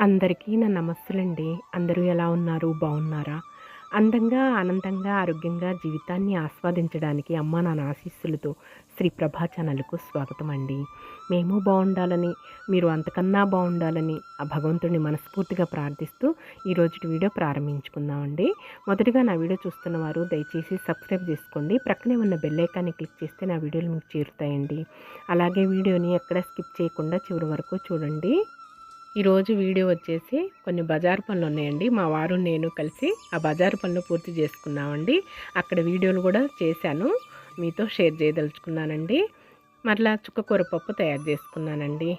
అందరికీ నా నమస్సులండి. అందరూ ఎలా ఉన్నారు? బాగున్నారా? అందంగా, ఆనందంగా, ఆరోగ్యంగా జీవితాన్ని ఆస్వాదించడానికి అమ్మ నాన్న ఆశీస్సులతో శ్రీ ప్రభా ఛానల్‌కు స్వాగతమండి. మేము బావుండాలని, మీరు అంతకన్నా బావుండాలని ఆ భగవంతుడిని మనస్ఫూర్తిగా ప్రార్థిస్తూ ఈరోజుటి వీడియో ప్రారంభించుకుందామండి. మొదటిగా నా వీడియో చూస్తున్న వారు దయచేసి సబ్స్క్రైబ్ చేసుకోండి. ప్రక్కనే ఉన్న బెల్ ఐకాన్ని క్లిక్ చేస్తే నా వీడియోలు మీకు చేరుతాయండి. అలాగే వీడియోని ఎక్కడ స్కిప్ చేయకుండా చివరి వరకు చూడండి. ఈరోజు వీడియో వచ్చేసి కొన్ని బజారు పనులు ఉన్నాయండి. మా వారు నేను కలిసి ఆ బజారు పనులు పూర్తి చేసుకున్నామండి. అక్కడ వీడియోలు కూడా చేశాను, మీతో షేర్ చేయదలుచుకున్నానండి. మరలా చుక్కకూర పప్పు తయారు చేసుకున్నానండి.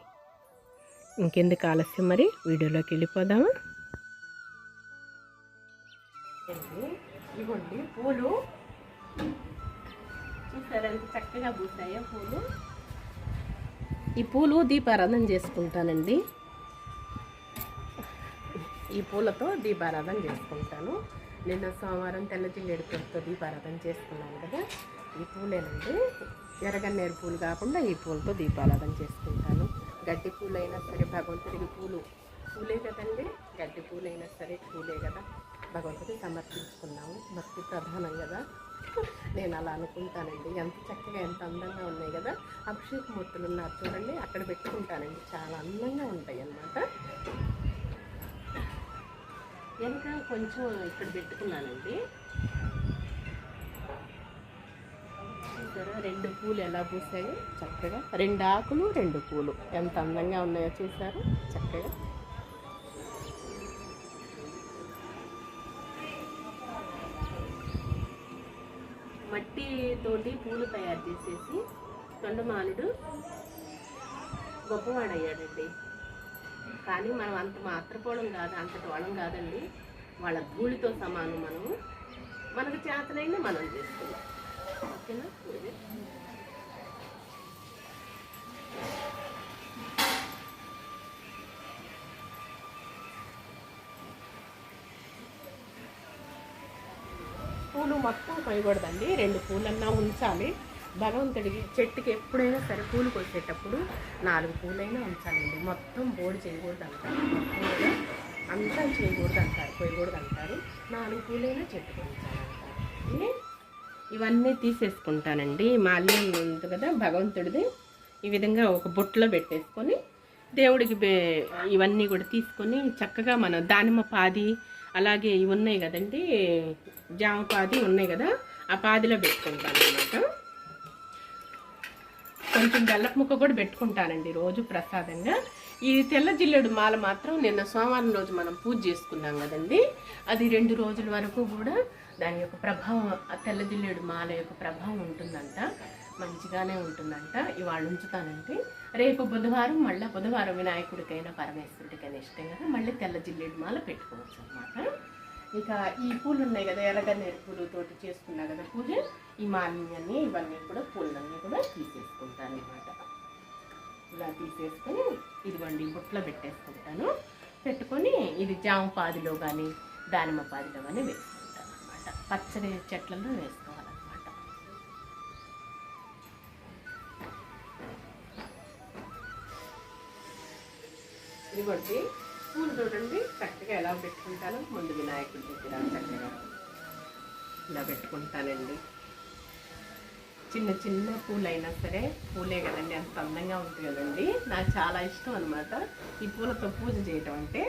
ఇంకెందుకు ఆలస్యం, మరి వీడియోలోకి వెళ్ళిపోదామా? ఇదిగోండి పూలు చూసారా ఎంత చక్కగా పూసాయో పూలు. ఈ పూలు దీపారాధన చేసుకుంటానండి. ఈ పూలతో దీపారాధన చేసుకుంటాను. నిన్న సోమవారం తెల్ల జిల్లేడు పూలతో దీపారాధన చేసుకున్నాను కదా, ఈ పూలేనండి. ఎర్రగన్నేరు పూలు కాకుండా ఈ పూలతో దీపారాధన చేసుకుంటాను. గడ్డి పూలైనా సరే భగవంతుడికి పూలే కదండి. గడ్డి పూలైనా సరే పూలే కదా, భగవంతుడికి సమర్పించుకున్నాము. భక్తి ప్రధానం కదా, నేను అలా అనుకుంటానండి. ఎంత చక్కగా ఎంత అందంగా ఉన్నాయి కదా. అభిషేక మూర్తులు ఉన్నారు చూడండి, అక్కడ పెట్టుకుంటానండి. చాలా అందంగా ఉంటాయి అన్నమాట. వెనక కొంచెం ఇక్కడ పెట్టుకున్నానండి. చూసారా రెండు పూలు ఎలా పూసాయో చక్కగా. రెండు ఆకులు రెండు పూలు ఎంత అందంగా ఉన్నాయో చూసారు చక్కగా. మట్టితోటి పూలు తయారు చేసేసి తొండమానుడు గొప్పవాడయ్యాడండి. కానీ మనం అంత మాత్రపోవడం కాదు, అంతటి వాళ్ళం కాదండి. వాళ్ళ ధూళితో సమానం. మనకు చేతనైనా మనం చేసుకున్నాం. ఓకేనా? పూలు మొత్తం కొయ్యకూడదండి, రెండు పూలన్నా ఉంచాలి. భగవంతుడికి చెట్టుకి ఎప్పుడైనా సరే పూలు కొట్టేటప్పుడు 4 పూలైనా ఉంచాలండి. మొత్తం బోడి చేయకూడదు అంటారు, అంతా చేయకూడదు అంటారు, కొయ్యకూడదు అంటారు. 4 పూలైనా చెట్టుకు ఉంచాలంటారు. ఇవన్నీ తీసేసుకుంటానండి. మాల్యం ఉంది కదా భగవంతుడిది, ఈ విధంగా ఒక బుట్టలో పెట్టేసుకొని దేవుడికి ఇవన్నీ కూడా తీసుకొని చక్కగా మన దానిమ్మ పాది, అలాగే ఇవి ఉన్నాయి కదండి జామ పాది ఉన్నాయి కదా, ఆ పాదిలో పెట్టుకుంటాను అన్నమాట. కొంచెం బెల్లపు ముక్క కూడా పెట్టుకుంటానండి రోజు ప్రసాదంగా. ఈ తెల్ల జిల్లేడు మాల మాత్రం నిన్న సోమవారం రోజు మనం పూజ చేసుకున్నాం కదండి, అది 2 రోజుల వరకు కూడా దాని యొక్క ప్రభావం, ఆ తెల్ల జిల్లేడు మాల యొక్క ప్రభావం ఉంటుందంట, మంచిగానే ఉంటుందంట. ఇవాళ ఉంచుతానండి. రేపు బుధవారం మళ్ళీ బుధవారం వినాయకుడికైనా పరమేశ్వరుడికైనా ఇష్టం కదా, మళ్ళీ తెల్ల జిల్లేడు మాల పెట్టుకోవచ్చు అన్నమాట. ఇక ఈ పూలు ఉన్నాయి కదా, ఎర్రగన్నేరు పూలతోటి చేసుకున్నా కదా పూజ, ఈ మాలిన్యాన్ని ఇవన్నీ కూడా పూలన్నీ కూడా తీసేసుకుంటాను అన్నమాట. ఇలా తీసేసుకొని ఇదిగోండి బుట్టలో పెట్టేసుకుంటాను. పెట్టుకొని ఇది జామ పాదిలో కానీ దానిమ్మ పాదిలో కానీ వేసుకుంటాను అన్నమాట. పచ్చడి చెట్లలో వేసుకోవాలన్నమాట. ఇదిగోండి పూలు చూడండి చక్కగా ఎలా పెట్టుకుంటాను. ముందు వినాయకుడి దగ్గర చక్కగా ఇలా పెట్టుకుంటానండి. చిన్న చిన్న పూలైనా సరే పూలే కదండి, అంత అందంగా ఉంటుంది కదండి. నాకు చాలా ఇష్టం అనమాట ఈ పూలతో పూజ చేయటం అంటే.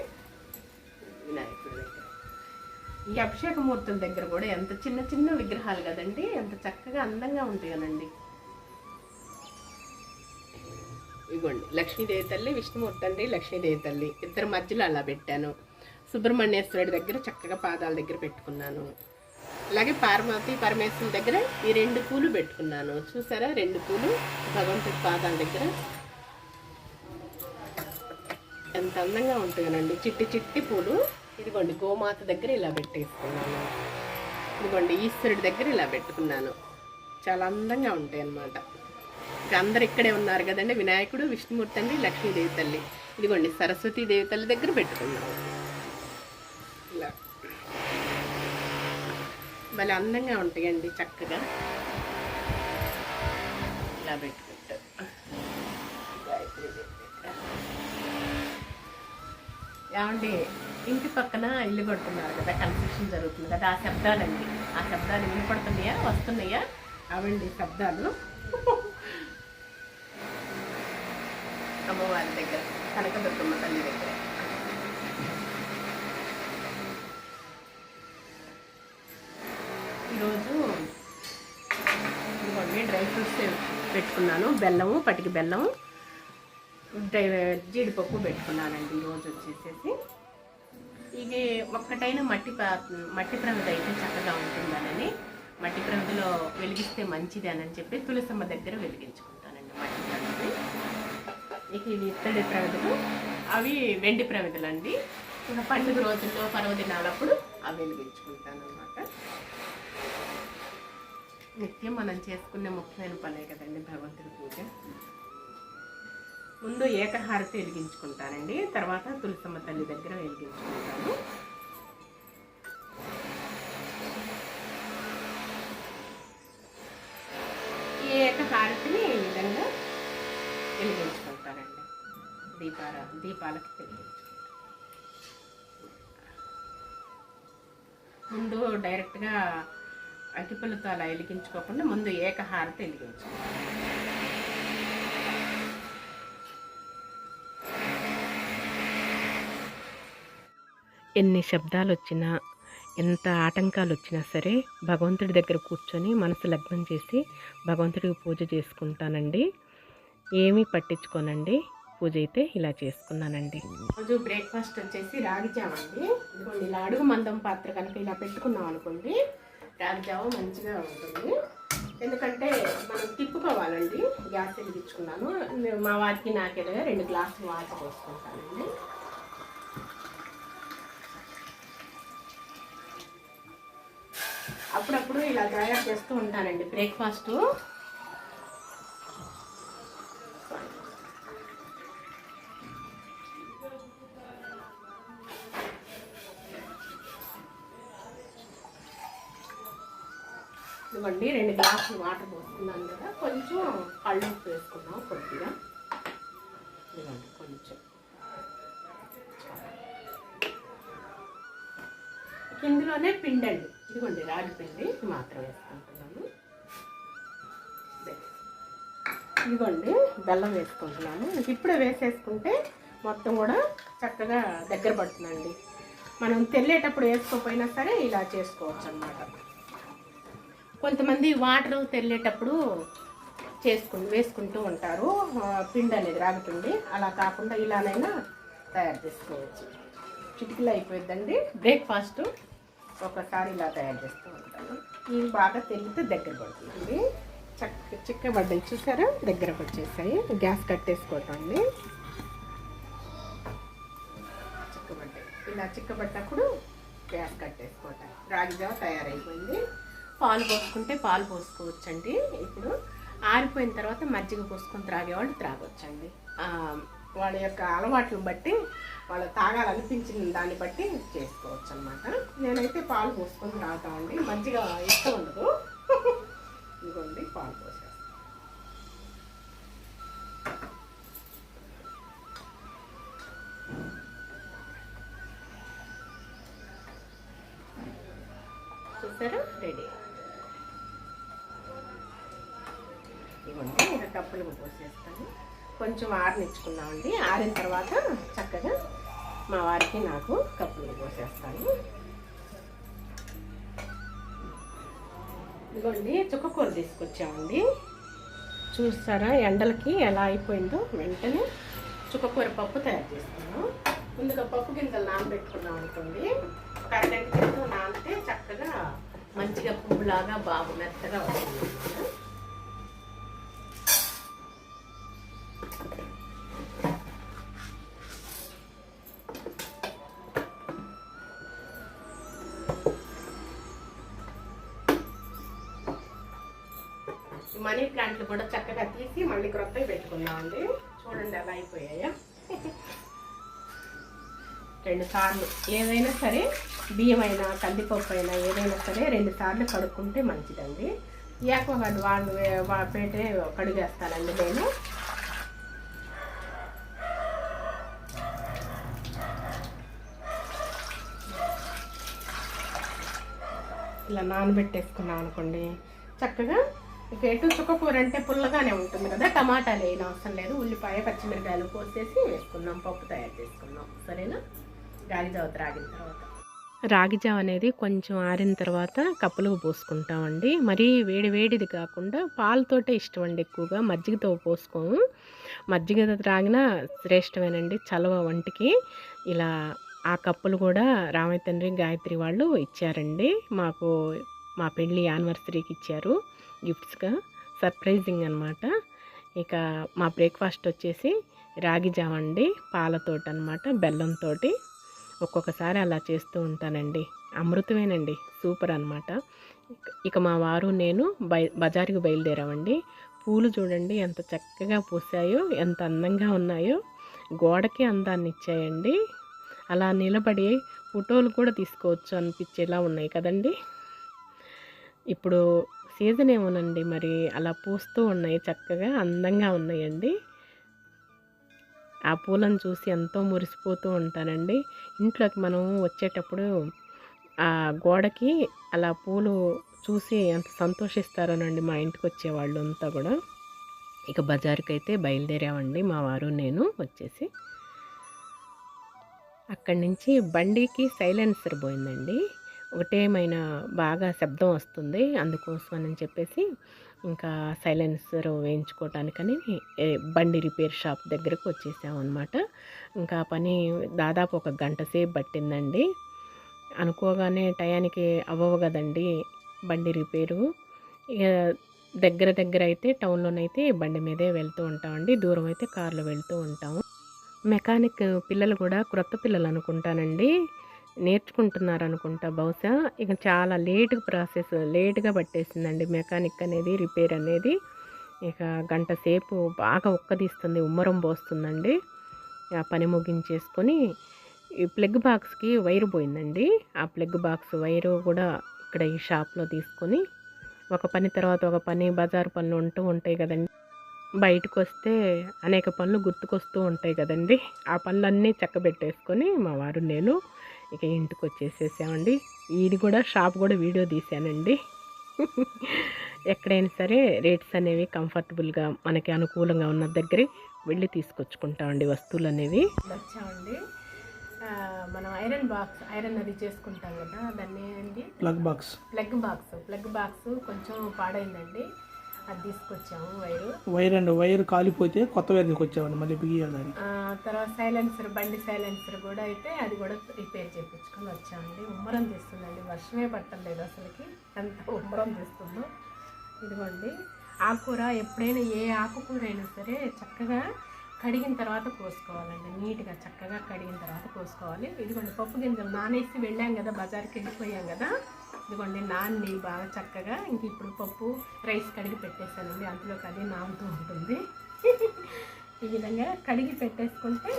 వినాయకుడి దగ్గర ఈ అభిషేకమూర్తుల దగ్గర కూడా ఎంత చిన్న చిన్న విగ్రహాలు కదండి, ఎంత చక్కగా అందంగా ఉంటాయి కదండి. ఇదిగోండి లక్ష్మీదేవి తల్లి, విష్ణుమూర్తి అండి, లక్ష్మీదేవి తల్లి ఇద్దరు మధ్యలో అలా పెట్టాను. సుబ్రహ్మణ్యేశ్వరుడి దగ్గర చక్కగా పాదాల దగ్గర పెట్టుకున్నాను. అలాగే పార్వతి పరమేశ్వరుడి దగ్గర ఈ 2 పూలు పెట్టుకున్నాను. చూసారా 2 పూలు భగవంతుడి పాదాల దగ్గర ఎంత అందంగా ఉంటుందండి, చిట్టి చిట్టి పూలు. ఇదిగోండి గోమాత దగ్గర ఇలా పెట్టేసుకున్నాను. ఇదిగోండి ఈశ్వరుడి దగ్గర ఇలా పెట్టుకున్నాను. చాలా అందంగా ఉంటాయి అన్నమాట. అందరు ఇక్కడే ఉన్నారు కదండి, వినాయకుడు, విష్ణుమూర్తి అండి, లక్ష్మీదేవి తల్లి. ఇదిగోండి సరస్వతీదేవి తల్లి దగ్గర పెట్టుకున్నాము. ఇలా భలే అందంగా ఉంటాయండి చక్కగా ఇలా పెట్టుకుంటారు. ఏమండి ఇంటి పక్కన ఇల్లు కొడుతున్నారు కదా, కన్స్ట్రక్షన్ జరుగుతుంది కదా, ఆ శబ్దాలండి. ఆ శబ్దాలు వినపడుతున్నాయా, వస్తున్నాయా? అవండి శబ్దాలు. అమ్మవారి దగ్గర, కనకదుర్గమ్మ తల్లి దగ్గర. ఈరోజు ఇదిగోండి డ్రై ఫ్రూట్స్ పెట్టుకున్నాను. బెల్లము, పటికి బెల్లము, జీడిపప్పు పెట్టుకున్నానండి. ఈరోజు వచ్చేసేసి ఇది ఒక్కటైన మట్టి ప్రమిద అయితే చక్కగా ఉంటుందనని, మట్టి ప్రమిదలో వెలిగిస్తే మంచిది అని చెప్పి తులసమ్మ దగ్గర వెలిగించుకుంటానండి మట్టి ప్రమిది. ఇక ఇవి ఇత్తడి ప్రమిదలు, అవి వెండి ప్రమిదలు అండి. ఇంకా పండుగ రోజుల్లో పర్వదినాలప్పుడు అవి వెలిగించుకుంటాను అనమాట. నిత్యం మనం చేసుకునే ముఖ్యమైన పనే కదండి భగవంతుడి పూజ. ముందు ఏకహారతి వెలిగించుకుంటానండి, తర్వాత తులసమ్మ తల్లి దగ్గర వెలిగించుకుంటాను. ఈ ఏకహారతిని ఈ విధంగా వెలిగించుకుంటానండి. దీపాలకి వెలిగించుకుంటాను. ముందు డైరెక్ట్గా అగ్గిపుల్లతో అలా వెలిగించుకోకుండా ముందు ఏకహారతి వెలిగించుకుంటాను. ఎన్ని శబ్దాలు వచ్చినా, ఎంత ఆటంకాలు వచ్చినా సరే భగవంతుడి దగ్గర కూర్చొని మనసు లగ్నం చేసి భగవంతుడికి పూజ చేసుకుంటానండి. ఏమీ పట్టించుకోనండి. పూజ అయితే ఇలా చేసుకున్నానండి. రోజు బ్రేక్ఫాస్ట్ వచ్చేసి రాగి జావ అండి. ఇదిగోండి ఇలా అడుగు మందం పాత్ర కనుక ఇలా పెట్టుకున్నాం అనుకోండి, రాగి జావ మంచిగా ఉంటుంది. ఎందుకంటే మనం తిప్పుకోవాలండి. గ్యాస్ వెలిగించుకున్నాను. మా వారికి నాకేదో 2 గ్లాసులు వాటర్ పోసుకుంటానండి. అప్పుడప్పుడు ఇలా తయారు చేస్తూ ఉంటానండి బ్రేక్ఫాస్ట్. ఇవ్వండి 2 గ్లాసులు వాటర్ పోసుకున్నాను కదా, కొంచెం కళ్ళు ఉప్పు వేసుకున్నాం కొద్దిగా. ఇవ్వండి కొంచెం. ఇందులోనే పిండి అండి, ఇదిగోండి రాగి పిండి మాత్రం వేసుకుంటున్నాను. ఇదిగోండి బెల్లం వేసుకుంటున్నాను. ఇప్పుడే వేసేసుకుంటే మొత్తం కూడా చక్కగా దగ్గర పడుతుందండి. మనం తెల్లేటప్పుడు వేసుకోకపోయినా సరే ఇలా చేసుకోవచ్చు అన్నమాట. కొంతమంది వాటర్ తెల్లేటప్పుడు వేసుకుంటూ ఉంటారు పిండి అనేది, రాగి పిండి. అలా కాకుండా ఇలానైనా తయారు చేసుకోవచ్చు. చిటికలో అయిపోయిందండి బ్రేక్ఫాస్ట్. ఒకసారి ఇలా తయారు చేస్తూ ఉంటాను. ఇవి బాగా తెల్లితే దగ్గర పడుతుందండి. చిక్కబడ్డాయి చూసారా, దగ్గరకు వచ్చేసాయి. గ్యాస్ కట్టేసుకోవటం అండి. చిక్కబడ్డాయి. ఇలా చిక్కబడ్డప్పుడు గ్యాస్ కట్టేసుకోవటం. రాగి జావ తయారైపోయింది. పాలు పోసుకుంటే పాలు పోసుకోవచ్చండి. ఇప్పుడు ఆరిపోయిన తర్వాత మజ్జిగ పోసుకొని త్రాగేవాళ్ళు త్రాగొచ్చండి. వాళ్ళ యొక్క అలవాట్లను బట్టి, వాళ్ళు తాగాలనిపించిన దాన్ని బట్టి చేసుకోవచ్చు అన్నమాట. నేనైతే పాలు పోసుకొని తాగుతామండి. మజ్జిగ ఇష్టం ఉండదు. ఇదిగోండి పాలు పోసేస్తాను. చూసారా, రెడీ. ఇవ్వండి ఇలా కప్పులు పోసేస్తాను. కొంచెం ఆరనిచ్చుకున్నామండి. ఆరిన తర్వాత చక్కగా మా వారికి నాకు కప్పులు పోసేస్తాను. ఇదిగోండి చుక్కకూర తీసుకొచ్చామండి. చూస్తారా ఎండలకి ఎలా అయిపోయిందో. వెంటనే చుక్కకూర పప్పు తయారు చేస్తాను. ముందుగా పప్పు గింజలు నానబెట్టుకున్నాం అనుకోండి. ఒక అరగంట గింజలు నానితే చక్కగా మంచిగా పువ్వులాగా బాగా మెత్తగా వస్తుంది. మనీ ప్లాంట్లు కూడా చక్కగా తీసి మళ్ళీ క్రొత్తవి పెట్టుకున్నామండి. చూడండి ఎలా అయిపోయాయో. 2 సార్లు ఏదైనా సరే, బియ్యం అయినా కందిపప్పు అయినా ఏదైనా సరే 2 సార్లు కడుక్కుంటే మంచిదండి. ఏకవాడు వాళ్ళు పెట్టే కడిగేస్తానండి నేను. ఇలా నానబెట్టేసుకున్నాం అనుకోండి చక్కగా. ఇక ఎటు చుక్కకూర అంటే పుల్లగానే ఉంటుంది కదా, టమాటాలు వేయడం అవసరం లేదు. ఉల్లిపాయ పచ్చిమిరకాయలు కోసేసి వేసుకున్నాం, పప్పు తయారు చేసుకున్నాం. సరేనా? గాలి జావ త్రాగిన తర్వాత రాగి జావ అనేది కొంచెం ఆరిన తర్వాత కప్పులకు పోసుకుంటామండి. మరీ వేడి వేడిది కాకుండా పాలతోటే ఇష్టం అండి ఎక్కువగా, మజ్జిగతో పోసుకోము. మజ్జిగ త్రాగినా శ్రేష్టమేనండి చలవ వంటికి. ఇలా ఆ కప్పులు కూడా రామయ్య తండ్రి గాయత్రి వాళ్ళు ఇచ్చారండి మాకు. మా పెళ్ళి యానివర్సరీకి ఇచ్చారు గిఫ్ట్స్గా, సర్ప్రైజింగ్ అనమాట. ఇక మా బ్రేక్ఫాస్ట్ వచ్చేసి రాగి జావ అండి, పాలతోటి అనమాట, బెల్లంతో. ఒక్కొక్కసారి అలా చేస్తూ ఉంటానండి. అమృతమేనండి, సూపర్ అనమాట. ఇక మా వారు నేను బజారుకి బయలుదేరామండి. పూలు చూడండి ఎంత చక్కగా పూసాయో, ఎంత అందంగా ఉన్నాయో, గోడకి అందాన్ని ఇచ్చాయండి. అలా నిలబడి ఫోటోలు కూడా తీసుకోవచ్చు అనిపించేలా ఉన్నాయి కదండి. ఇప్పుడు సీజన్ ఏమోనండి మరి, అలా పూస్తూ ఉన్నాయి, చక్కగా అందంగా ఉన్నాయండి. ఆ పూలను చూసి ఎంతో మురిసిపోతూ ఉంటానండి. ఇంట్లోకి మనం వచ్చేటప్పుడు ఆ గోడకి అలా పూలు చూసి ఎంత సంతోషిస్తారోనండి మా ఇంటికి వచ్చేవాళ్ళు అంతా కూడా. ఇక బజారుకి అయితే బయలుదేరామండి మా వారు నేను వచ్చేసి. అక్కడి నుంచి బండికి సైలెన్సర్ పోయిందండి, ఒకటేమైనా బాగా శబ్దం వస్తుంది, అందుకోసం అని చెప్పేసి ఇంకా సైలెన్సర్ వేయించుకోవటానికని బండి రిపేర్ షాప్ దగ్గరకు వచ్చేసామన్నమాట. ఇంకా పని దాదాపు 1 గంట సేపు పట్టిందండి. అనుకోగానే టయానికి అవ్వవు కదండి బండి రిపేరు. ఇక దగ్గర అయితే టౌన్లోనైతే బండి మీదే వెళ్తూ ఉంటామండి, దూరం అయితే కార్లో వెళ్తూ ఉంటాము. మెకానిక్ పిల్లలు కూడా క్రొత్త పిల్లలు అనుకుంటానండి, నేర్చుకుంటున్నారు అనుకుంటా బహుశా. ఇక చాలా లేట్గా పట్టేసిందండి మెకానిక్ అనేది, రిపేర్ అనేది. ఇక గంట సేపు బాగా ఉక్కదీస్తుంది, ఉమ్మరం పోస్తుందండి. ఆ పని ముగించేసుకొని ఈ ప్లగ్ బాక్స్కి వైరు పోయిందండి. ఆ ప్లగ్ బాక్స్ వైరు కూడా ఇక్కడ ఈ షాప్లో తీసుకొని ఒక పని తర్వాత ఒక పని, బజారు పనులు ఉంటాయి కదండి. బయటకు వస్తే అనేక పనులు గుర్తుకొస్తూ ఉంటాయి కదండి. ఆ పనులన్నీ చక్కబెట్టేసుకొని మా వారు నేను ఇక ఇంటికి వచ్చేసేసామండి. ఇది కూడా షాప్ కూడా వీడియో తీసానండి. ఎక్కడైనా సరే రేట్స్ అనేవి కంఫర్టబుల్గా మనకి అనుకూలంగా ఉన్న దగ్గరే వెళ్ళి తీసుకొచ్చుకుంటామండి వస్తువులు అనేవి. వచ్చామండి, మనం ఐరన్ అది చేసుకుంటాం కదా, దాన్ని ఏంటి ప్లగ్ బాక్స్ కొంచెం పాడైందండి, అది తీసుకొచ్చాము. వైర్ కాలిపోతే కొత్త వైర్ తీసుకొచ్చామండి, మళ్ళీ బిగియాలి. తర్వాత బండి సైలెన్సర్ కూడా అయితే అది కూడా రిపేర్ చేయించుకొని వచ్చామండి. ఉమ్మరం తీస్తుందండి, వర్షమే పట్టలేదు అసలుకి, ఎంత ఉమ్మరం తీస్తుందో. ఇదిగోండి ఆకుకూర, ఎప్పుడైనా ఏ ఆకుకూర అయినా సరే చక్కగా కడిగిన తర్వాత కోసుకోవాలండి, నీట్గా చక్కగా కడిగిన తర్వాత కోసుకోవాలి. ఇదిగోండి పప్పు గింజలు నానేసి వెళ్ళాం కదా, బజార్కి వెళ్ళిపోయాం కదా, ఇదిగోండి నాన్ని బాగా చక్కగా. ఇంక ఇప్పుడు పప్పు రైస్ కడిగి పెట్టేశానండి, అందులోకి అది నానుతూ ఉంటుంది. ఈ విధంగా కడిగి పెట్టేసుకుంటే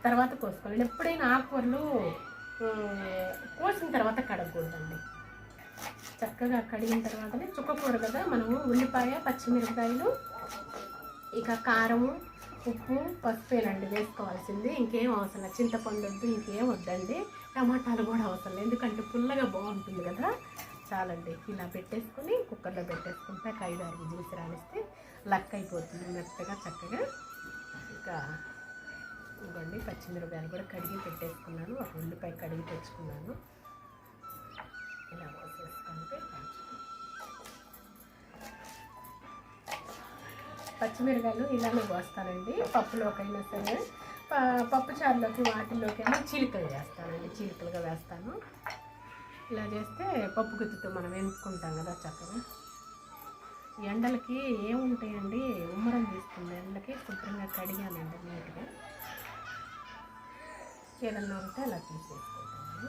తర్వాత కోసుకోవాలి. ఎప్పుడైనా ఆకుకూరలు కోసిన తర్వాత కడగకూడదండి, చక్కగా కడిగిన తర్వాతనే. చుక్కకూర కదా, మనము ఉల్లిపాయ పచ్చిమిరపకాయలు ఇక కారము ఉప్పు పసుపేనండి వేసుకోవాల్సింది, ఇంకేం అవసరం లేదు. చింతపండు వద్దు, ఇంకేం వద్దండి. టమాటాలు కూడా అవసరం లేదు, ఎందుకంటే పుల్లగా బాగుంటుంది కదా. చాలండి, ఇలా పెట్టేసుకొని కుక్కర్లో పెట్టేసుకుంటే 5-6 విజిల్స్ రానిస్తే లక్ అయిపోతుంది మెత్తగా చక్కగా. ఇంకా ఇవ్వండి పచ్చిమిరపకాయలు కూడా కడిగి పెట్టేసుకున్నాను, ఒక ఉల్లిపాయ కడిగి తెచ్చుకున్నాను. ఇలా వేసేసుకుంటే పచ్చిమిరకాయలు ఇలానే పోస్తానండి, పప్పులోకైనా సరే, పప్పు చారులోకి వాటిల్లోకైనా చీలికలు చేస్తానండి, చీలికలుగా వేస్తాను. ఇలా చేస్తే పప్పు గుత్తితో మనం వేసుకుంటాం కదా చక్కగా. ఎండలకి ఏముంటాయండి, ఉమ్మరం తీసుకుంది ఎండలకి. శుభ్రంగా కడిగానండి నీట్గా, ఏదన్నా ఉంటే అలా తీసేసుకుంటాను.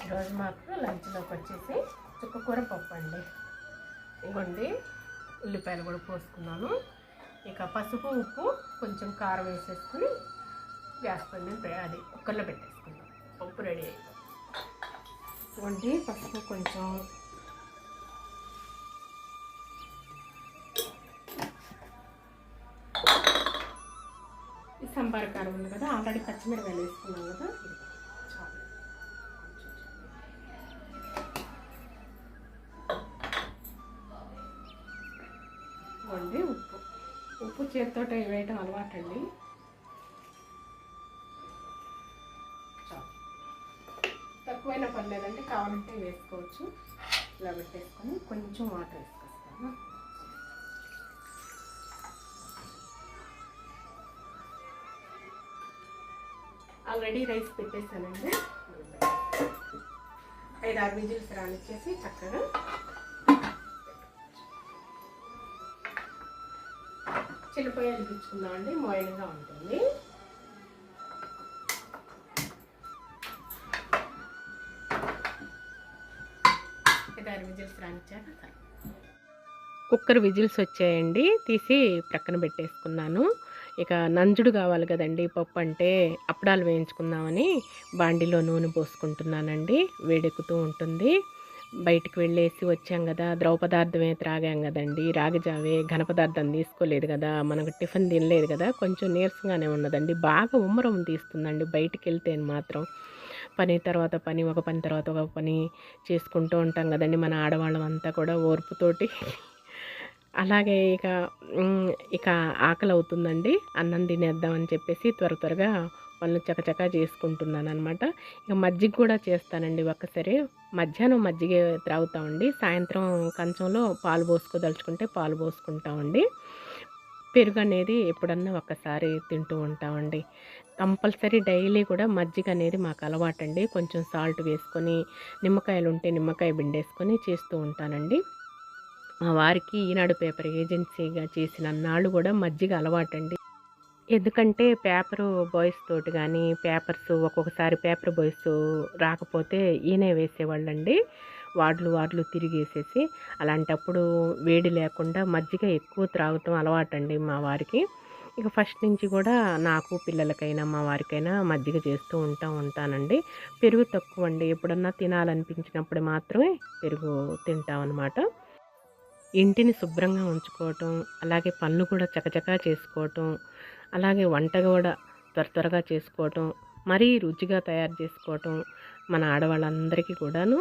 ఈరోజు మాకు లంచ్లోకి వచ్చేసి చుక్కకూర పప్పు అండి. ఇవ్వండి ఉల్లిపాయలు కూడా పోసుకున్నాను. ఇక పసుపు ఉప్పు కొంచెం కారం వేసేసుకుని గ్యాస్ పైన అది కుక్కర్లో పెట్టేసుకున్నాం. పప్పు రెడీ అయ్యింది. ఇవ్వండి పసుపు కొంచెం, సాంబార్ కారం ఉంది కదా, ఆల్రెడీ పచ్చిమిరపకాయలు వేసుకున్నాం కదా, చాలు. ఇవ్వండి ఉప్పు చేతితో వేయటం అలవాటు అండి. చాలు, తక్కువైనా పర్లేదంటే కావాలంటే వేసుకోవచ్చు. ఇలా పెట్టేసుకొని కొంచెం వాటర్ వేసుకొస్తాను. ఆల్రెడీ రైస్ పెట్టేసానండి. 5-6 విజిల్స్ రానిచ్చేసి చక్కగా చిల్లిపోయి వెలిగించుకుందామండి. మోయిల్గా ఉంటుంది. విజిల్స్ రానిచ్చాక కుక్కర్ విజిల్స్ వచ్చాయండి, తీసి ప్రక్కన పెట్టేసుకున్నాను. ఇక నంజుడు కావాలి కదండి, పప్పు అంటే అప్పడాలు వేయించుకుందామని బాండిలో నూనె పోసుకుంటున్నానండి. వేడెక్కుతూ ఉంటుంది. బయటికి వెళ్ళేసి వచ్చాం కదా, ద్రవపదార్థమే త్రాగాం కదండి, రాగిజావే, ఘనపదార్థం తీసుకోలేదు కదా, మనకు టిఫిన్ తినలేదు కదా, కొంచెం నీరసంగానే ఉన్నదండి. బాగా ఉమ్మరం తీస్తుందండి బయటికి వెళ్తే మాత్రం. పని తర్వాత పని, ఒక పని తర్వాత ఒక పని చేసుకుంటూ ఉంటాం కదండి మన ఆడవాళ్ళం అంతా కూడా ఓర్పుతోటి. అలాగే ఇక ఆకలి అవుతుందండి, అన్నం తినేద్దామని చెప్పేసి త్వరగా పనులు చకచకా చేసుకుంటున్నాను అనమాట. ఇక మజ్జిగ కూడా చేస్తానండి ఒక్కసారి. మధ్యాహ్నం మజ్జిగ త్రాగుతామండి, సాయంత్రం కంచంలో పాలు పోసుకోదలుచుకుంటే పాలు పోసుకుంటామండి. పెరుగు అనేది ఎప్పుడన్నా ఒక్కసారి తింటూ ఉంటామండి. కంపల్సరీ డైలీ కూడా మజ్జిగ అనేది మాకు అలవాటండి. కొంచెం సాల్ట్ వేసుకొని, నిమ్మకాయలు ఉంటే నిమ్మకాయ పిండేసుకొని చేస్తూ ఉంటానండి. మా వారికి ఈనాడు పేపర్ ఏజెన్సీగా చేసిన నాళ్ళు కూడా మజ్జిగ అలవాటండి. ఎందుకంటే పేపరు బాయ్స్ తోటి కానీ ఒక్కొక్కసారి పేపర్ బాయ్స్ రాకపోతే ఈయనే వేసేవాళ్ళండి. వార్డులు తిరిగేసేసి. అలాంటప్పుడు వేడి లేకుండా మజ్జిగ ఎక్కువ త్రాగటం అలవాటండి మా వారికి. ఇక ఫస్ట్ నుంచి కూడా నాకు, పిల్లలకైనా, మా వారికైనా మజ్జిగ చేస్తూ ఉంటానండి. పెరుగు తక్కువ అండి, ఎప్పుడన్నా తినాలనిపించినప్పుడు మాత్రమే పెరుగు తింటామన్నమాట. ఇంటిని శుభ్రంగా ఉంచుకోవటం, అలాగే పనులు కూడా చకచకా చేసుకోవటం, అలాగే వంట కూడా త్వరగా చేసుకోవటం, మరీ రుచిగా తయారు చేసుకోవటం మన ఆడవాళ్ళందరికీ కూడాను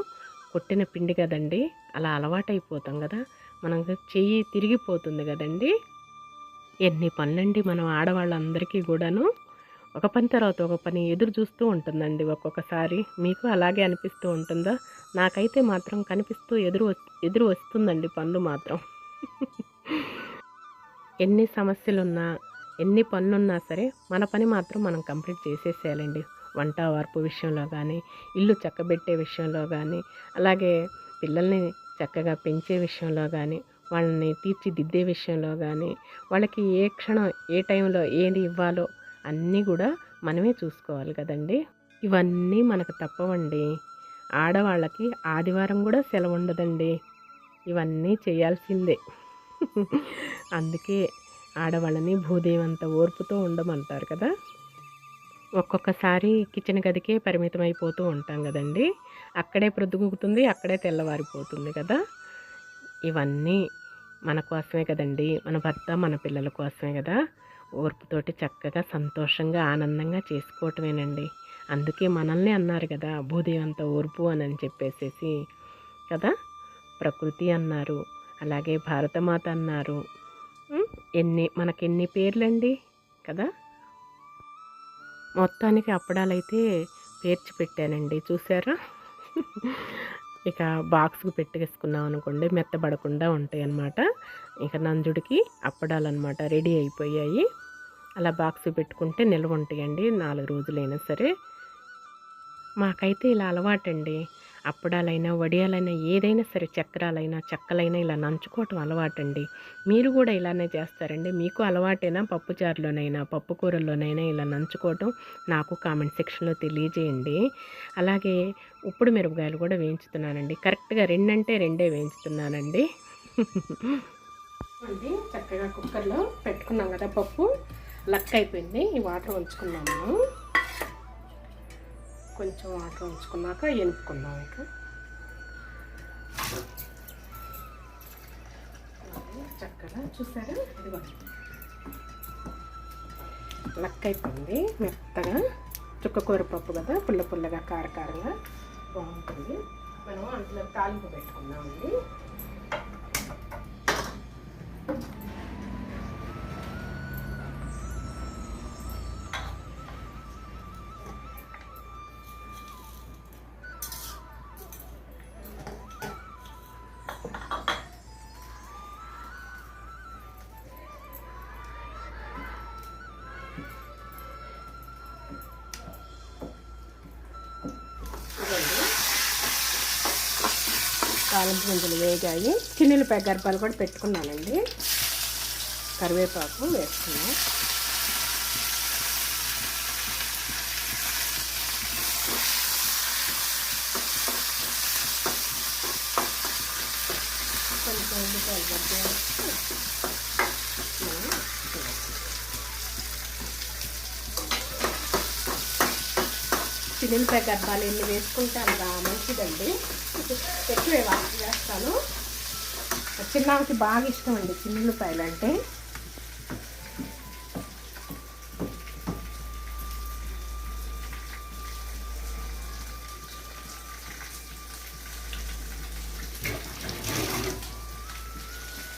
కొట్టిన పిండి కదండి. అలా అలవాటైపోతాం కదా, మనకు చెయ్యి తిరిగిపోతుంది కదండి. ఎన్ని పనులండి మనం ఆడవాళ్ళందరికీ కూడాను. ఒక పని తర్వాత ఒక పని ఎదురు చూస్తూ ఉంటుందండి ఒక్కొక్కసారి. మీకు అలాగే అనిపిస్తూ ఉంటుందా? నాకైతే మాత్రం కనిపిస్తూ ఎదురు వస్తుందండి పనులు మాత్రం. ఎన్ని సమస్యలున్నా, ఎన్ని పనులున్నా సరే మన పని మాత్రం మనం కంప్లీట్ చేసేసేయాలండి. వంట వార్పు విషయంలో కానీ, ఇల్లు చక్కబెట్టే విషయంలో కానీ, అలాగే పిల్లల్ని చక్కగా పెంచే విషయంలో కానీ, వాళ్ళని తీర్చిదిద్దే విషయంలో కానీ, వాళ్ళకి ఏ క్షణం ఏ టైంలో ఏది ఇవ్వాలో అన్నీ కూడా మనమే చూసుకోవాలి కదండి. ఇవన్నీ మనకు తప్పవండి. ఆడవాళ్ళకి ఆదివారం కూడా సెలవు ఉండదండి. ఇవన్నీ చేయాల్సిందే. అందుకే ఆడవాళ్ళని భూదేవంత ఓర్పుతో ఉండమంటారు కదా. ఒక్కొక్కసారి కిచెన్ గదికే పరిమితం అయిపోతూ ఉంటాం కదండి. అక్కడే ప్రొద్దుగుకుతుంది, అక్కడే తెల్లవారిపోతుంది కదా. ఇవన్నీ మన కోసమే కదండి, మన భర్త మన పిల్లల కోసమే కదా. ఓర్పుతోటి చక్కగా సంతోషంగా ఆనందంగా చేసుకోవటమేనండి. అందుకే మనల్ని అన్నారు కదా భూదేవంత ఓర్పు అని చెప్పేసేసి కదా. ప్రకృతి అన్నారు, అలాగే భారతమాత అన్నారు. మనకెన్ని పేర్లండి కదా. మొత్తానికి అప్పడాలైతే పేర్చి పెట్టానండి, చూసారా. ఇక బాక్స్కి పెట్టేసుకున్నాం అనుకోండి, మెత్తబడకుండా ఉంటాయి అన్నమాట. ఇక నంజుడికి అప్పడాలన్నమాట రెడీ అయిపోయాయి. అలా బాక్స్ పెట్టుకుంటే నిల్వ ఉంటాయండి 4 రోజులైనా సరే. మాకైతే ఇలా అలవాటండి. అప్పడాలైనా, వడియాలైనా, ఏదైనా సరే, చక్రాలైనా, చెక్కలైనా ఇలా నంచుకోవటం అలవాటండి. మీరు కూడా ఇలానే చేస్తారండి? మీకు అలవాటైనా పప్పుచారులోనైనా, పప్పు కూరల్లోనైనా ఇలా నంచుకోవటం నాకు కామెంట్ సెక్షన్లో తెలియజేయండి. అలాగే ఉప్పుడు మిరపకాయలు కూడా వేయించుతున్నానండి. కరెక్ట్గా 2 అంటే 2 వేయించుతున్నానండి. అండి చక్కగా కుక్కర్లో పెట్టుకున్నాం కదా, పప్పు లక్ అయిపోయింది. ఈ వాటర్ ఉంచుకున్నాము, కొంచెం వాటర్ ఉంచుకున్నాక ఎనుపుకున్నాం. ఇక చక్కగా చూసారా, ఇదిగోండి లక్క అయిపోయింది మెత్తగా. చుక్కకూర పప్పు కదా, పుల్ల పుల్లగా కారకారంగా బాగుంటుంది. మనం అందులో తాలింపు పెట్టుకుందామండి. తాలింపు గింజలు వేగాయి. చిన్నులపాయ గర్భాలు కూడా పెట్టుకున్నానండి. కరివేపాకు వేసుకున్నాం. కొంచెం ఉల్లిపాయలు గడ్డ చిన్నులపాయ గర్భాలు ఎన్ని వేసుకుంటే అంత మంచిదండి. ఎక్కువే వేస్తాను. చిన్నకి బాగా ఇష్టం అండి చిన్నులపాయలు అంటే.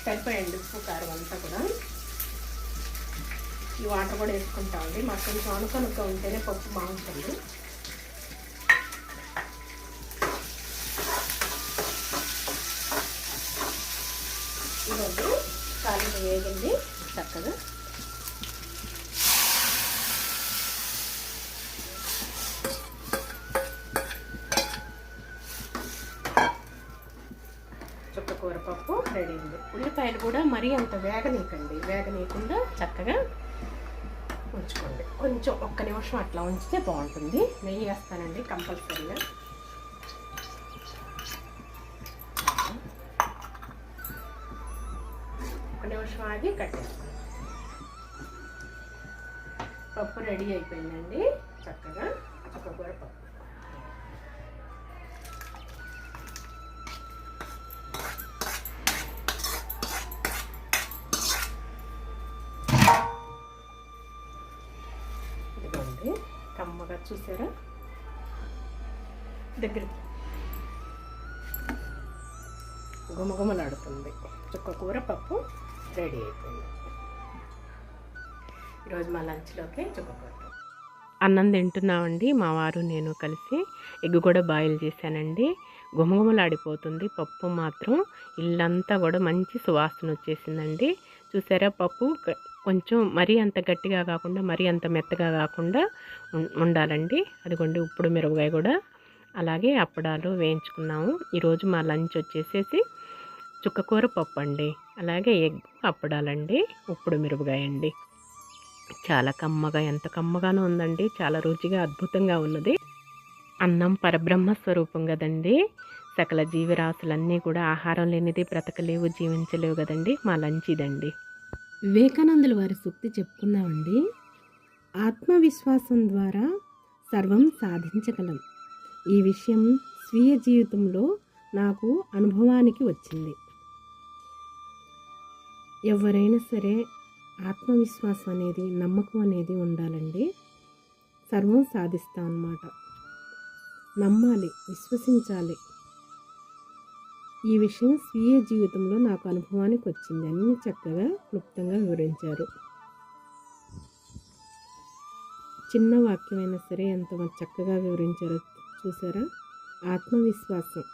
సరిపోయండి ఉప్పు కారం అంతా కూడా. ఈ వాటర్ కూడా వేసుకుంటామండి. మాకు కొంచెం అనుకనుక ఉంటేనే పప్పు బాగుంటుంది. ఇవ్వండి తాలింపు వేగింది చక్కగా. చుక్కకూర పప్పు రెడీ అయింది. ఉల్లిపాయలు కూడా మరీ అంత వేగనీయకండి. వేగనీయకుండా చక్కగా ఉంచుకోండి. కొంచెం ఒక్క నిమిషం అట్లా ఉంచితే బాగుంటుంది. నెయ్యి వేస్తానండి కంపల్సరీగా. ఒక నిమిషం ఆగి కట్టేసుకోండి. పప్పు రెడీ అయిపోయిందండి చక్కగా. చుక్కకూర పప్పు ఇదిగోండి. కమ్మగా చూసారా దగ్గర గుమగుమలాడుతుంది. చుక్కకూర పప్పు రెడీ అయిపోయింది. ఈరోజు మా లంచ్లోకి చుక్కకూర పప్పు. అన్నం తింటున్నామండి మా వారు నేను కలిసి. ఎగ్ కూడా బాయిల్ చేశానండి. గుమగుమలాడిపోతుంది పప్పు మాత్రం. ఇల్లంతా కూడా మంచి సువాసన వచ్చేసిందండి. చూసారా పప్పు కొంచెం మరీ అంత గట్టిగా కాకుండా మరీ అంత మెత్తగా కాకుండా ఉండాలండి. అదిగోండి ఉప్పుడు మిరపకాయ కూడా అలాగే అప్పడాలు వేయించుకున్నాము. ఈరోజు మా లంచ్ వచ్చేసేసి చుక్కకూర పప్పు అండి, అలాగే ఎగ్ అప్పడాలండి, ఉప్పుడు మిరపకాయ అండి. చాలా కమ్మగా, ఎంత కమ్మగానో ఉందండి. చాలా రుచిగా అద్భుతంగా ఉన్నది. అన్నం పరబ్రహ్మ స్వరూపం కదండి. సకల జీవరాశులన్నీ కూడా ఆహారం లేనిది బ్రతకలేవు, జీవించలేవు కదండి. మా లంచ్ ఇదండి. వివేకానందుల వారి సూక్తి చెప్పుకుందామండి. ఆత్మవిశ్వాసం ద్వారా సర్వం సాధించగలం. ఈ విషయం స్వీయ జీవితంలో నాకు అనుభవానికి వచ్చింది. ఎవరైనా సరే ఆత్మవిశ్వాసం అనేది, నమ్మకం అనేది ఉండాలండి. సర్వం సాధిస్తాం అన్నమాట. నమ్మాలి, విశ్వసించాలి. ఈ విషయం స్వీయ జీవితంలో నాకు అనుభవానికి వచ్చింది. అన్ని చక్కగా క్లుప్తంగా వివరించారు. చిన్న వాక్యమైనా సరే ఎంత చక్కగా వివరించారో చూసారా. ఆత్మవిశ్వాసం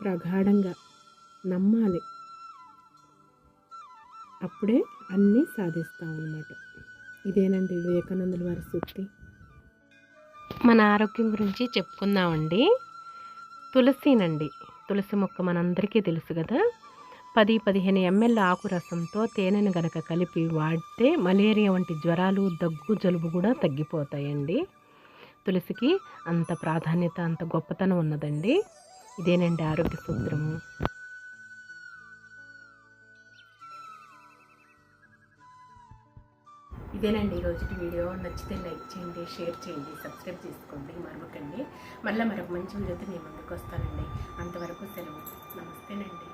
ప్రగాఢంగా నమ్మాలి, అప్పుడే అన్నీ సాధిస్తాం అన్నమాట. ఇదేనండి వివేకానందుల వారి సూక్తి. మన ఆరోగ్యం గురించి చెప్పుకుందామండి. తులసినండి, తులసి మొక్క మనందరికీ తెలుసు కదా. 10-15 ml ఆకు రసంతో తేనెను గనక కలిపి వాడితే మలేరియా వంటి జ్వరాలు, దగ్గు, జలుబు కూడా తగ్గిపోతాయండి. తులసికి అంత ప్రాధాన్యత, అంత గొప్పతనం ఉన్నదండి. ఇదేనండి ఆరోగ్య సూత్రము. ఇదేనండి ఈరోజు వీడియో. నచ్చితే లైక్ చేయండి, షేర్ చేయండి, సబ్స్క్రైబ్ చేసుకోండి, మరవకండి. మళ్ళీ మరొక మంచి వీడియోతో నేను ముందుకు వస్తానండి. అంతవరకు సెలవు. నమస్తేనండి.